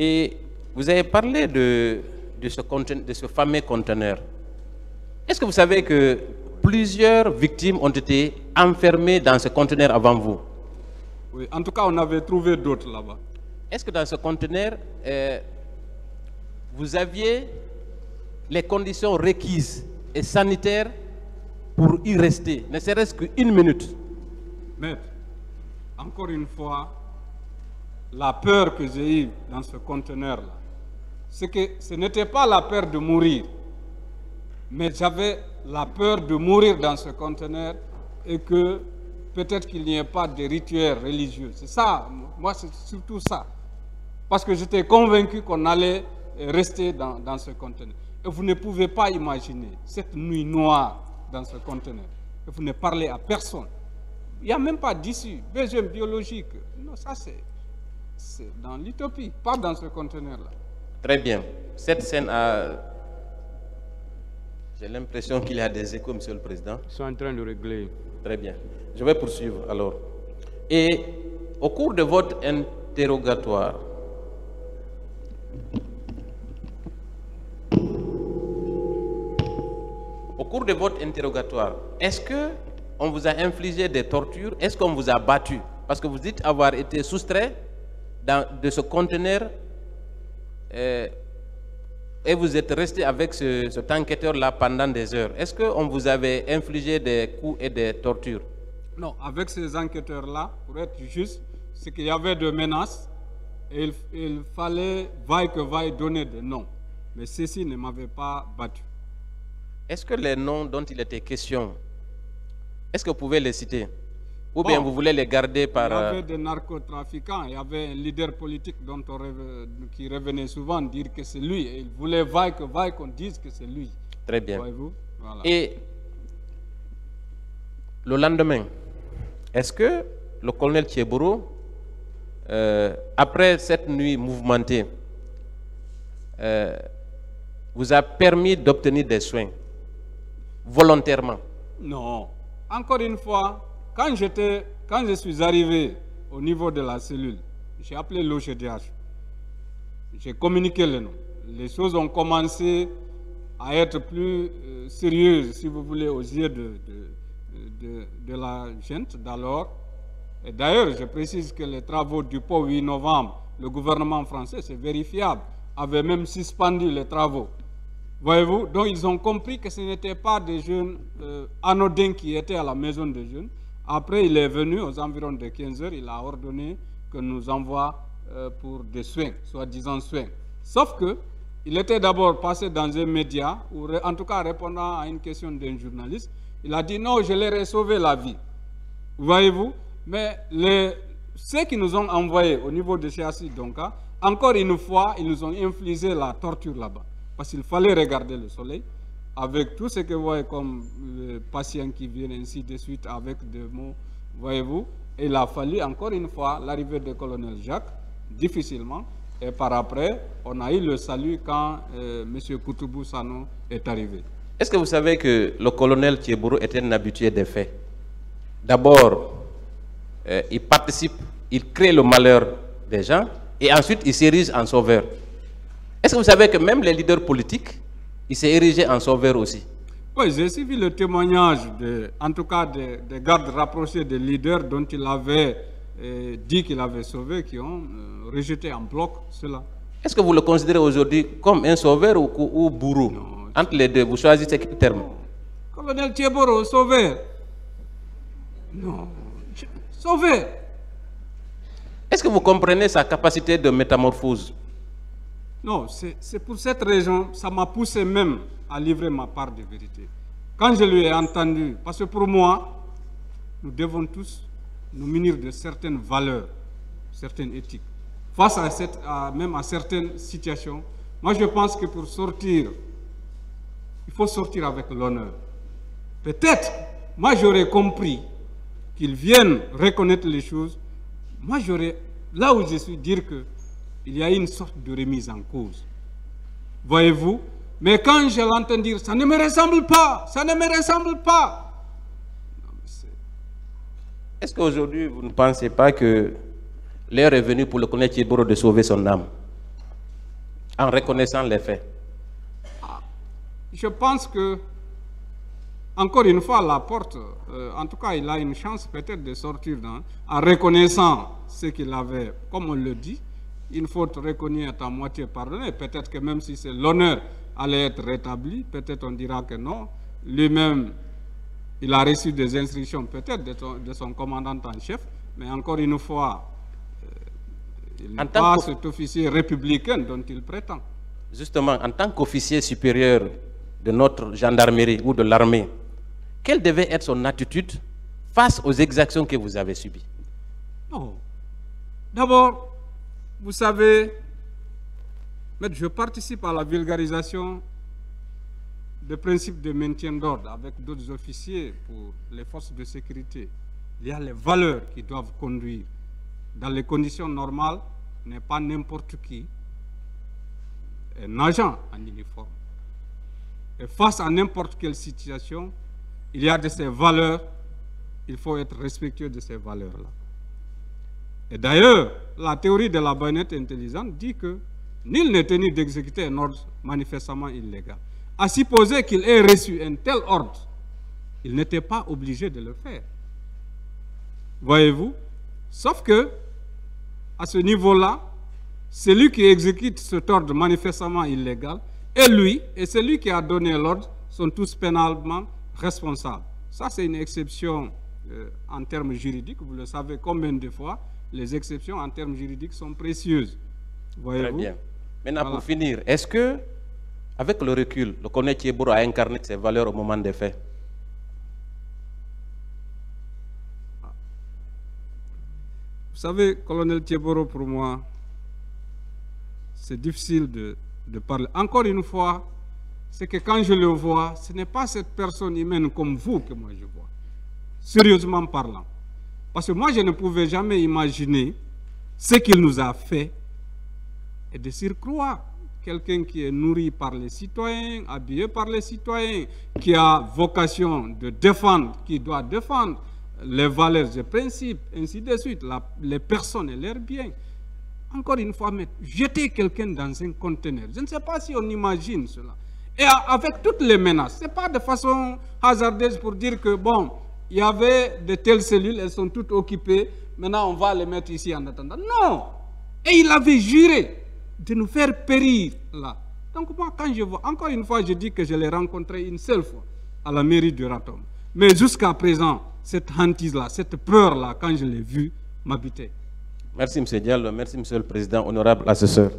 Et vous avez parlé de ce fameux conteneur. Est-ce que vous savez que plusieurs victimes ont été enfermées dans ce conteneur avant vous? Oui, en tout cas, on avait trouvé d'autres là-bas. Est-ce que dans ce conteneur, vous aviez les conditions requises et sanitaires pour y rester, ne serait-ce qu'une minute? Maître, encore une fois, la peur que j'ai eue dans ce conteneur-là, c'est que ce n'était pas la peur de mourir, mais j'avais la peur de mourir dans ce conteneur et que peut-être qu'il n'y ait pas de rituels religieux. C'est ça, moi c'est surtout ça. Parce que j'étais convaincu qu'on allait rester dans ce conteneur. Et vous ne pouvez pas imaginer cette nuit noire dans ce conteneur. Et vous ne parlez à personne. Il n'y a même pas d'issue, besoin biologique. Non, ça c'est dans l'utopie, pas dans ce conteneur-là. Très bien. Cette scène a... J'ai l'impression qu'il y a des échos, Monsieur le Président. Ils sont en train de régler. Très bien. Je vais poursuivre alors. Et au cours de votre interrogatoire, est-ce qu'on vous a infligé des tortures? Est-ce qu'on vous a battu? Parce que vous dites avoir été soustrait de ce conteneur et vous êtes resté avec cet enquêteur-là pendant des heures. Est-ce qu'on vous avait infligé des coups et des tortures? Non, avec ces enquêteurs-là, pour être juste, c'est qu'il y avait des menaces et il fallait, vaille que vaille, donner des noms. Mais ceux-ci ne m'avaient pas battu. Est-ce que les noms dont il était question, est-ce que vous pouvez les citer? Ou bien vous voulez les garder par... Il y avait des narcotrafiquants, il y avait un leader politique qui revenait souvent dire que c'est lui. Et il voulait vaille que vaille qu'on dise que c'est lui. Très bien. Voilà. Et le lendemain, est-ce que le colonel Thieboro, après cette nuit mouvementée, vous a permis d'obtenir des soins volontairement? Non. Encore une fois, quand je suis arrivé au niveau de la cellule, j'ai appelé l'OGDH. J'ai communiqué les noms. Les choses ont commencé à être plus sérieuses, si vous voulez, aux yeux de la gente d'alors. Et d'ailleurs, je précise que les travaux du pont 8 novembre, le gouvernement français, c'est vérifiable, avait même suspendu les travaux. Voyez-vous, donc ils ont compris que ce n'était pas des jeunes anodins qui étaient à la maison des jeunes. Après, il est venu aux environs de 15 heures, il a ordonné que nous envoie pour des soins, soi-disant soins. Sauf que il était d'abord passé dans un média, ou en tout cas répondant à une question d'un journaliste, il a dit non, je leur ai sauvé la vie. Voyez-vous, mais ceux qui nous ont envoyés au niveau de Cheassi Donka, encore une fois, ils nous ont infligé la torture là-bas. Parce qu'il fallait regarder le soleil, avec tout ce que vous voyez comme patients qui viennent ainsi de suite, avec des mots, voyez-vous. Et il a fallu encore une fois l'arrivée du colonel Jacques, difficilement, et par après, on a eu le salut quand M. Koutoubou Sano est arrivé. Est-ce que vous savez que le colonel Thieboro était un habitué des faits? D'abord, il participe, il crée le malheur des gens, et ensuite il s'érige en sauveur. Est-ce que vous savez que même les leaders politiques, il s'est érigé en sauveur aussi? Oui, j'ai suivi le témoignage, en tout cas des gardes rapprochés des leaders dont il avait dit qu'il avait sauvé, qui ont rejeté en bloc cela. Est-ce que vous le considérez aujourd'hui comme un sauveur ou bourreau? Non, entre les deux, vous choisissez quel terme? Colonel Thieboro, sauveur. Non, sauveur. Est-ce que vous comprenez sa capacité de métamorphose? Non, c'est pour cette raison, ça m'a poussé même à livrer ma part de vérité. Quand je lui ai entendu, parce que pour moi, nous devons tous nous munir de certaines valeurs, certaines éthiques. Face à même à certaines situations, moi je pense que pour sortir, il faut sortir avec l'honneur. Peut-être, moi j'aurais compris qu'ils viennent reconnaître les choses. Moi j'aurais, là où je suis, dire que il y a une sorte de remise en cause. Voyez-vous? Mais quand je l'entends dire, ça ne me ressemble pas, ça ne me ressemble pas. Est-ce qu'aujourd'hui, vous ne pensez pas que l'heure est venue pour le colonel Thieboro de sauver son âme? En reconnaissant les faits. Je pense que, encore une fois, Laporte, en tout cas, il a une chance peut-être de sortir en reconnaissant ce qu'il avait, comme on le dit, une faute reconnue est à moitié pardonnée. Peut-être que même si c'est l'honneur allait être rétabli, peut-être on dira que non. Lui-même, il a reçu des instructions peut-être de son commandant en chef, mais encore une fois, il n'est pas cet officier républicain dont il prétend. Justement, en tant qu'officier supérieur de notre gendarmerie ou de l'armée, quelle devait être son attitude face aux exactions que vous avez subies? Non. D'abord, vous savez, je participe à la vulgarisation des principes de maintien d'ordre avec d'autres officiers pour les forces de sécurité. Il y a les valeurs qui doivent conduire. Dans les conditions normales, n'est pas n'importe qui un agent en uniforme. Et face à n'importe quelle situation, il y a de ces valeurs, il faut être respectueux de ces valeurs-là. Et d'ailleurs, la théorie de la baïonnette intelligente dit que nul n'est tenu d'exécuter un ordre manifestement illégal. À supposer qu'il ait reçu un tel ordre, il n'était pas obligé de le faire. Voyez-vous? Sauf que, à ce niveau-là, celui qui exécute cet ordre manifestement illégal, et lui, et celui qui a donné l'ordre, sont tous pénalement responsables. Ça, c'est une exception en termes juridiques. Vous le savez combien de fois, les exceptions en termes juridiques sont précieuses. Très bien. Maintenant, voilà. Pour finir, est-ce que, avec le recul, le colonel Thieboro a incarné ses valeurs au moment des faits? Vous savez, colonel Thieboro, pour moi, c'est difficile de parler. Encore une fois, c'est que quand je le vois, ce n'est pas cette personne humaine comme vous que moi je vois. Sérieusement parlant. Parce que moi, je ne pouvais jamais imaginer ce qu'il nous a fait. Et de surcroît, quelqu'un qui est nourri par les citoyens, habillé par les citoyens, qui a vocation de défendre, qui doit défendre les valeurs et principes, ainsi de suite, les personnes et leurs biens. Encore une fois, jeter quelqu'un dans un conteneur, je ne sais pas si on imagine cela. Et avec toutes les menaces, ce n'est pas de façon hasardeuse pour dire que, bon, il y avait de telles cellules, elles sont toutes occupées, maintenant on va les mettre ici en attendant. Non! Et il avait juré de nous faire périr là. Donc moi, quand je vois, encore une fois, je dis que je l'ai rencontré une seule fois à la mairie de Ratom. Mais jusqu'à présent, cette hantise-là, cette peur-là, quand je l'ai vue, m'habitait. Merci, M. Diallo. Merci, M. le Président, honorable assesseur.